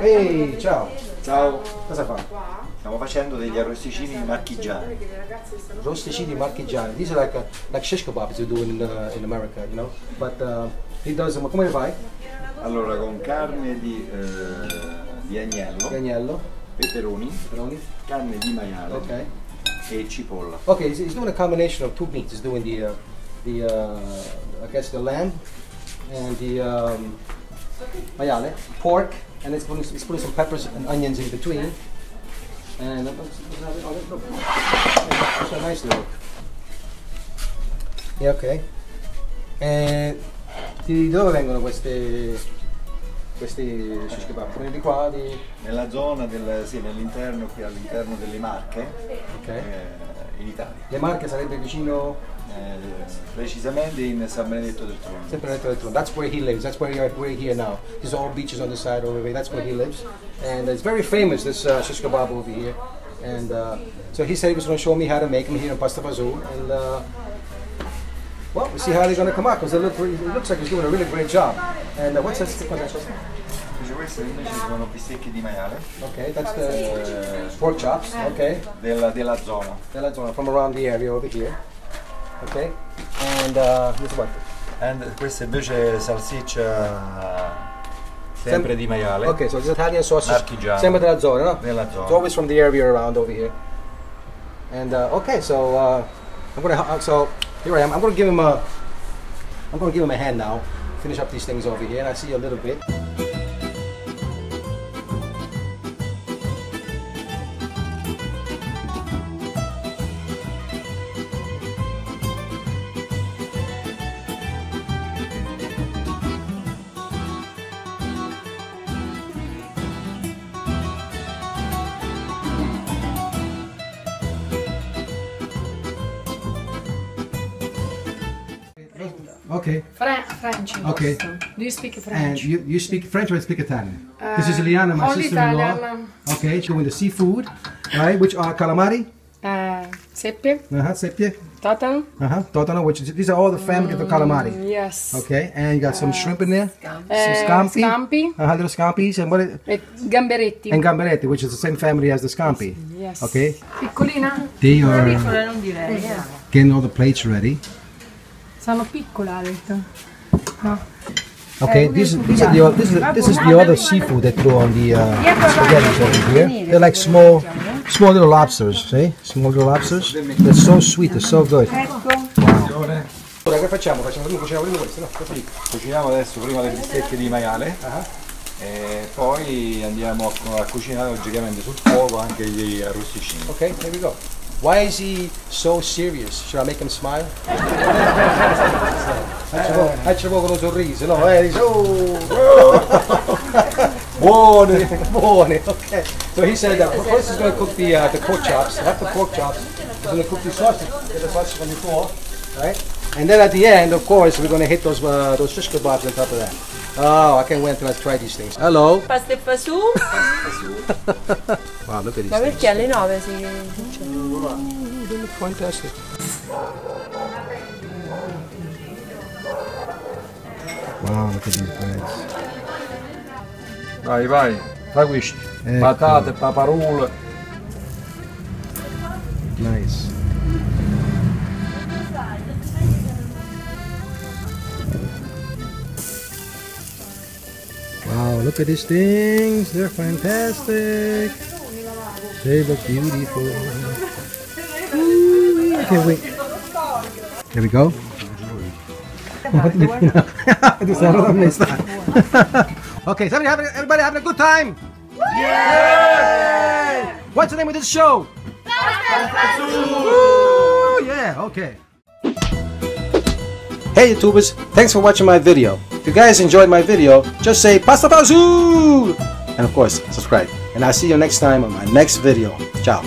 Ehi, ciao! Ciao! Cosa fa? Stiamo facendo degli arrosticini marchigiani. Rosticini marchigiani. These are like shish kebabs you do in America, you know? But he does them. Come fai? Allora, con carne di Agnello, peperoni, carne di maiale okay, e cipolla. Okay, he's doing a combination of two meats. He's doing the I guess the lamb and the maiale, pork, and he's putting some peppers and onions in between. And that's a nice look. Yeah, okay. E di dove vengono questi shish kebab? Quelli di qua? Nella zona nell'interno, qui all'interno delle Marche, Okay. In Italia. Le Marche sarebbe vicino? Precisamente in San Benedetto del Tronto. San Benedetto del Tronto. That's where he lives. That's where we're here now. There's all beaches on the side over there. That's where he lives. And it's very famous, this shish kebab over here. And so he said he was going to show me how to make them here in Pasta Fazool. And well, we'll see how they're going to come out, because it looks like he's doing a really great job. And what's that stick on that? Queste invece sono bistecche di maiale. Okay, that's the pork chops. Okay. Della zona. Della zona, from around the area over here. Okay. And this is what? And questa invece salsiccia sempre di maiale. Okay, so this Italian sausage. Marchigiano. Sempre della zona, no? Della zona. It's always from the area around over here. And okay, so so here I am. I'm gonna give him a hand now. Finish up these things over here, and I see you a little bit. Okay. French. Okay. Do you speak French? And you speak French or you speak Italian? This is Liana, my sister-in-law. Italian. Okay, she's doing the seafood, right? Which are calamari, Seppie, seppie, totano. totano. These are all the family of the calamari. Yes. Okay, and you got some shrimp in there, some scampi, Scampi. Little scampis, and Gamberetti. and gamberetti, which is the same family as the scampi. Yes. Okay. Piccolina? They are getting all the plates ready. Sono piccole, ha detto. No. Okay, this is the other seafood they throw on the spaghetti over here. They're like small little lobsters, see? Small little lobsters. They're so sweet, they're so good. Wow. Ora che facciamo? Cuciniamo prima questo, no? Cuciniamo adesso prima le bistecche di maiale e poi andiamo a cucinare logicamente sul fuoco anche gli arrosticini. Okay, here we go. Why is he so serious? Should I make him smile? Faccio poco lo sorriso, no? Dice, buone, buone, okay. So he said that first he's going to cook the pork chops. After the pork chops, he's going to cook the sausage, get the sausage from before, right? And then at the end, of course, we're going to hit those shish kebabs on top of that. Oh, I can't wait until I try these things. Hello. Pasta e Fazool? Wow, look at these Ma things. perché alle 9 si... They look fantastic. Wow, look at these breads. Vai, vai, fai questi. Patate, paparule. Nice. Wow, look at these things. They're fantastic. They look beautiful. Ooh, I can't wait. Here we go. Okay, so everybody having a good time? Yeah! What's the name of this show? Ooh, yeah, okay. Hey YouTubers, thanks for watching my video. If you guys enjoyed my video, just say Pasta Fazool! And of course, subscribe. And I'll see you next time on my next video. Ciao.